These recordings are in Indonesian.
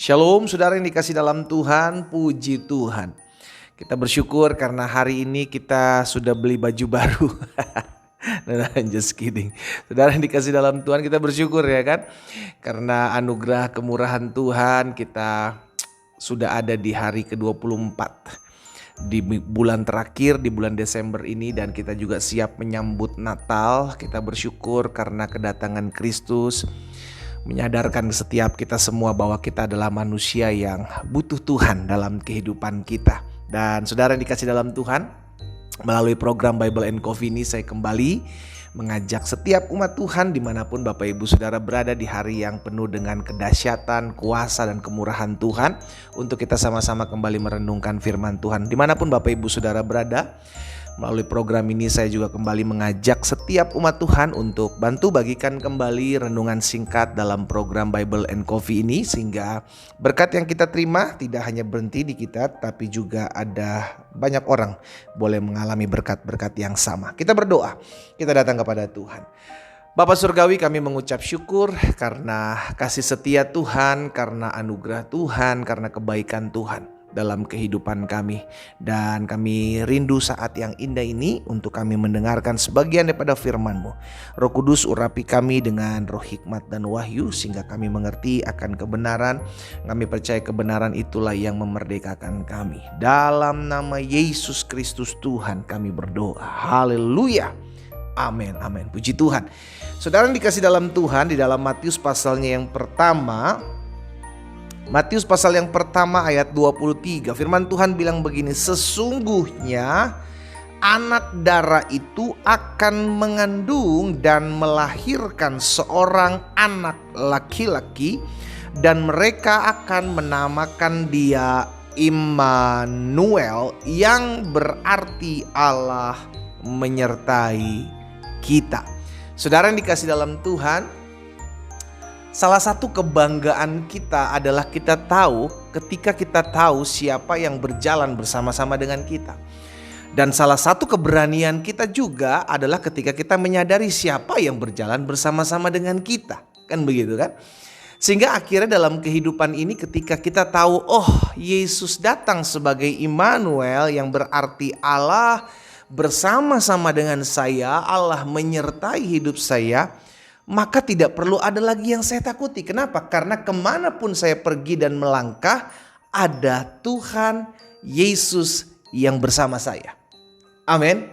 Shalom saudara yang dikasih dalam Tuhan, puji Tuhan. Kita bersyukur karena hari ini kita sudah beli baju baru. Nah, just kidding. Saudara yang dikasih dalam Tuhan, kita bersyukur ya kan. Karena anugerah kemurahan Tuhan kita sudah ada di hari ke-24. Di bulan terakhir, di bulan Desember ini, dan kita juga siap menyambut Natal. Kita bersyukur karena kedatangan Kristus menyadarkan setiap kita semua bahwa kita adalah manusia yang butuh Tuhan dalam kehidupan kita. Dan saudara yang dikasih dalam Tuhan, melalui program Bible and Coffee ini saya kembali mengajak setiap umat Tuhan dimanapun Bapak Ibu Saudara berada di hari yang penuh dengan kedahsyatan, kuasa dan kemurahan Tuhan, untuk kita sama-sama kembali merenungkan firman Tuhan. Dimanapun Bapak Ibu Saudara berada, melalui program ini saya juga kembali mengajak setiap umat Tuhan untuk bantu bagikan kembali renungan singkat dalam program Bible and Coffee ini, sehingga berkat yang kita terima tidak hanya berhenti di kita, tapi juga ada banyak orang boleh mengalami berkat-berkat yang sama. Kita berdoa, kita datang kepada Tuhan. Bapa Surgawi, kami mengucap syukur karena kasih setia Tuhan, karena anugerah Tuhan, karena kebaikan Tuhan dalam kehidupan kami. Dan kami rindu saat yang indah ini untuk kami mendengarkan sebagian daripada firman-Mu. Roh Kudus, urapi kami dengan roh hikmat dan wahyu, sehingga kami mengerti akan kebenaran. Kami percaya kebenaran itulah yang memerdekakan kami. Dalam nama Yesus Kristus Tuhan kami berdoa. Haleluya. Amin, amin. Puji Tuhan. Saudara yang dikasih dalam Tuhan, di dalam Matius pasalnya yang pertama, Matius pasal yang pertama ayat 23, firman Tuhan bilang begini: sesungguhnya anak darah itu akan mengandung dan melahirkan seorang anak laki-laki, dan mereka akan menamakan dia Immanuel, yang berarti Allah menyertai kita. Saudara yang dikasih dalam Tuhan, salah satu kebanggaan kita adalah kita tahu ketika kita tahu siapa yang berjalan bersama-sama dengan kita. Dan salah satu keberanian kita juga adalah ketika kita menyadari siapa yang berjalan bersama-sama dengan kita. Kan begitu kan? Sehingga akhirnya dalam kehidupan ini ketika kita tahu, oh, Yesus datang sebagai Immanuel, yang berarti Allah bersama-sama dengan saya, Allah menyertai hidup saya, maka tidak perlu ada lagi yang saya takuti. Kenapa? Karena kemanapun saya pergi dan melangkah, ada Tuhan Yesus yang bersama saya. Amin.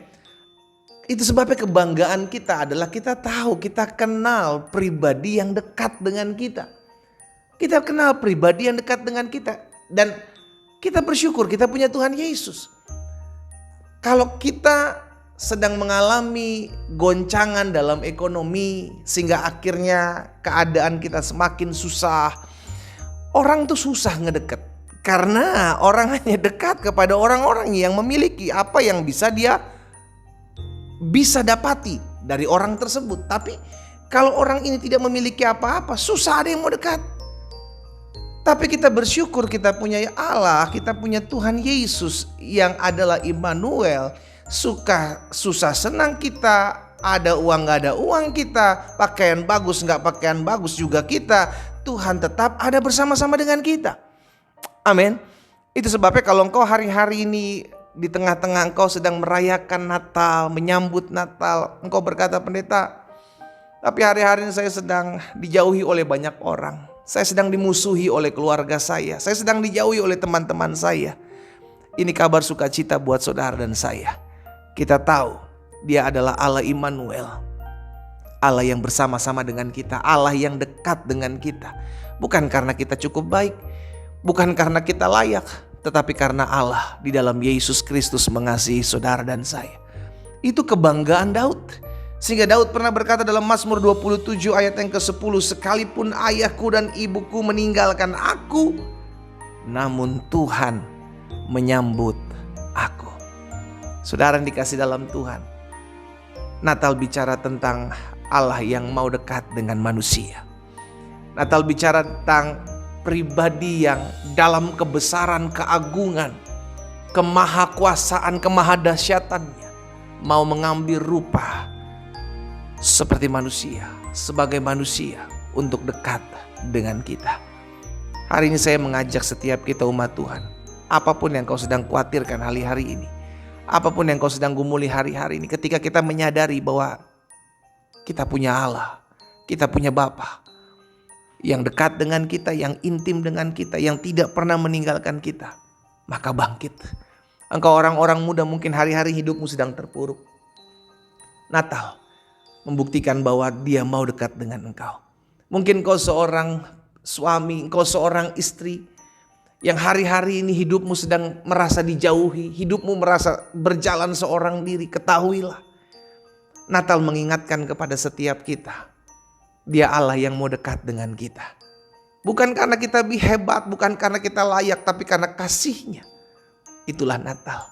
Itu sebabnya kebanggaan kita adalah kita tahu, kita kenal pribadi yang dekat dengan kita. Kita kenal pribadi yang dekat dengan kita. Dan kita bersyukur kita punya Tuhan Yesus. Kalau kita sedang mengalami goncangan dalam ekonomi, sehingga akhirnya keadaan kita semakin susah, orang tuh susah ngedeket, karena orang hanya dekat kepada orang-orang yang memiliki apa yang bisa dia bisa dapati dari orang tersebut. Tapi kalau orang ini tidak memiliki apa-apa, susah ada yang mau dekat. Tapi kita bersyukur kita punya Allah, kita punya Tuhan Yesus yang adalah Immanuel. Suka susah senang kita, ada uang gak ada uang kita, pakaian bagus gak pakaian bagus juga kita, Tuhan tetap ada bersama-sama dengan kita. Amin. Itu sebabnya kalau engkau hari-hari ini di tengah-tengah engkau sedang merayakan Natal, menyambut Natal, engkau berkata, pendeta, tapi hari-hari ini saya sedang dijauhi oleh banyak orang, saya sedang dimusuhi oleh keluarga saya sedang dijauhi oleh teman-teman saya. Ini kabar sukacita buat saudara dan saya. Kita tahu Dia adalah Allah Immanuel, Allah yang bersama-sama dengan kita, Allah yang dekat dengan kita. Bukan karena kita cukup baik, bukan karena kita layak, tetapi karena Allah di dalam Yesus Kristus mengasihi saudara dan saya. Itu kebanggaan Daud. Sehingga Daud pernah berkata dalam Mazmur 27 ayat yang ke-10, sekalipun ayahku dan ibuku meninggalkan aku, namun Tuhan menyambut aku. Saudara yang dikasih dalam Tuhan, Natal bicara tentang Allah yang mau dekat dengan manusia. Natal bicara tentang pribadi yang dalam kebesaran, keagungan, kemahakuasaan, kemahadahsyatannya mau mengambil rupa seperti manusia, sebagai manusia untuk dekat dengan kita. Hari ini saya mengajak setiap kita umat Tuhan, apapun yang kau sedang khawatirkan hari-hari ini, apapun yang kau sedang gumuli hari-hari ini, ketika kita menyadari bahwa kita punya Allah, kita punya Bapa yang dekat dengan kita, yang intim dengan kita, yang tidak pernah meninggalkan kita, maka bangkit. Engkau orang-orang muda, mungkin hari-hari hidupmu sedang terpuruk. Natal membuktikan bahwa Dia mau dekat dengan engkau. Mungkin kau seorang suami, kau seorang istri yang hari-hari ini hidupmu sedang merasa dijauhi, hidupmu merasa berjalan seorang diri. Ketahuilah, Natal mengingatkan kepada setiap kita, Dia Allah yang mau dekat dengan kita. Bukan karena kita hebat, bukan karena kita layak, tapi karena kasih-Nya. Itulah Natal.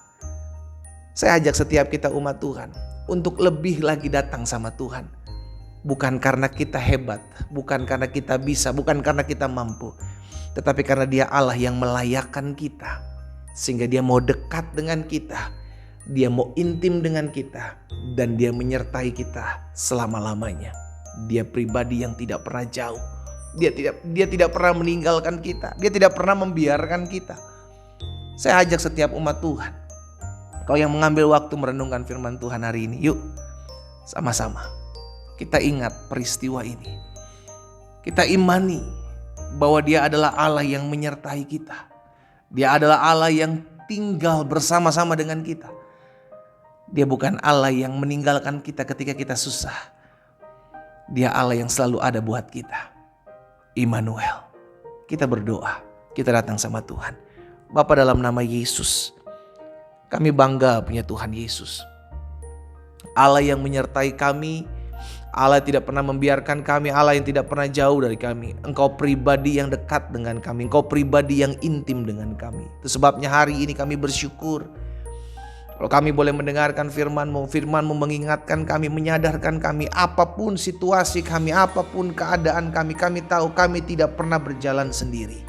Saya ajak setiap kita umat Tuhan untuk lebih lagi datang sama Tuhan. Bukan karena kita hebat, bukan karena kita bisa, bukan karena kita mampu, tetapi karena Dia Allah yang melayakkan kita, sehingga Dia mau dekat dengan kita, Dia mau intim dengan kita, dan Dia menyertai kita selama-lamanya. Dia pribadi yang tidak pernah jauh. Dia tidak pernah meninggalkan kita. Dia tidak pernah membiarkan kita. Saya ajak setiap umat Tuhan, kau yang mengambil waktu merenungkan firman Tuhan hari ini, yuk sama-sama kita ingat peristiwa ini. Kita imani bahwa Dia adalah Allah yang menyertai kita. Dia adalah Allah yang tinggal bersama-sama dengan kita. Dia bukan Allah yang meninggalkan kita ketika kita susah. Dia Allah yang selalu ada buat kita. Immanuel. Kita berdoa, kita datang sama Tuhan. Bapa, dalam nama Yesus, kami bangga punya Tuhan Yesus. Allah yang menyertai kami, Allah yang tidak pernah membiarkan kami, Allah yang tidak pernah jauh dari kami. Engkau pribadi yang dekat dengan kami, Engkau pribadi yang intim dengan kami. Itu sebabnya hari ini kami bersyukur. Kalau kami boleh mendengarkan firman-Mu, firman-Mu mengingatkan kami, menyadarkan kami, apapun situasi kami, apapun keadaan kami, kami tahu kami tidak pernah berjalan sendiri.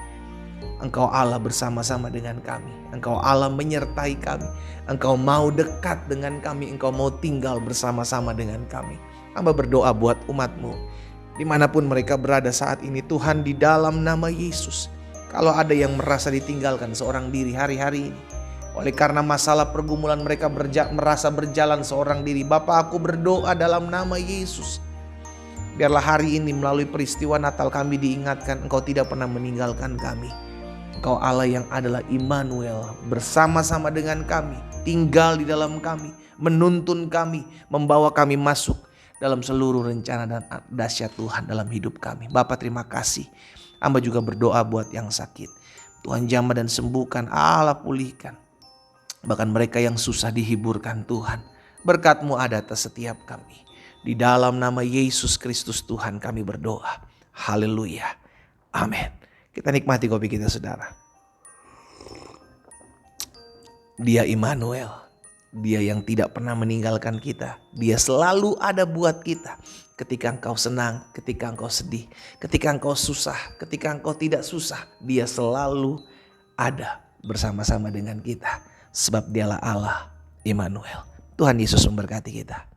Engkau Allah bersama-sama dengan kami. Engkau Allah menyertai kami. Engkau mau dekat dengan kami. Engkau mau tinggal bersama-sama dengan kami. Hamba berdoa buat umat-Mu, dimanapun mereka berada saat ini, Tuhan, di dalam nama Yesus. Kalau ada yang merasa ditinggalkan seorang diri hari-hari ini, oleh karena masalah pergumulan mereka merasa berjalan seorang diri, Bapa, aku berdoa dalam nama Yesus. Biarlah hari ini melalui peristiwa Natal kami diingatkan, Engkau tidak pernah meninggalkan kami. Engkau Allah yang adalah Immanuel, bersama-sama dengan kami, tinggal di dalam kami, menuntun kami, membawa kami masuk dalam seluruh rencana dan dahsyat Tuhan dalam hidup kami. Bapa, terima kasih. Hamba juga berdoa buat yang sakit. Tuhan jamah dan sembuhkan, Allah pulihkan. Bahkan mereka yang susah dihiburkan Tuhan. Berkat-Mu ada atas setiap kami. Di dalam nama Yesus Kristus Tuhan kami berdoa. Haleluya. Amin. Kita nikmati kopi kita, saudara. Dia Immanuel. Dia yang tidak pernah meninggalkan kita. Dia selalu ada buat kita. Ketika engkau senang, ketika engkau sedih, ketika engkau susah, ketika engkau tidak susah, Dia selalu ada bersama-sama dengan kita. Sebab Dialah Allah Immanuel. Tuhan Yesus memberkati kita.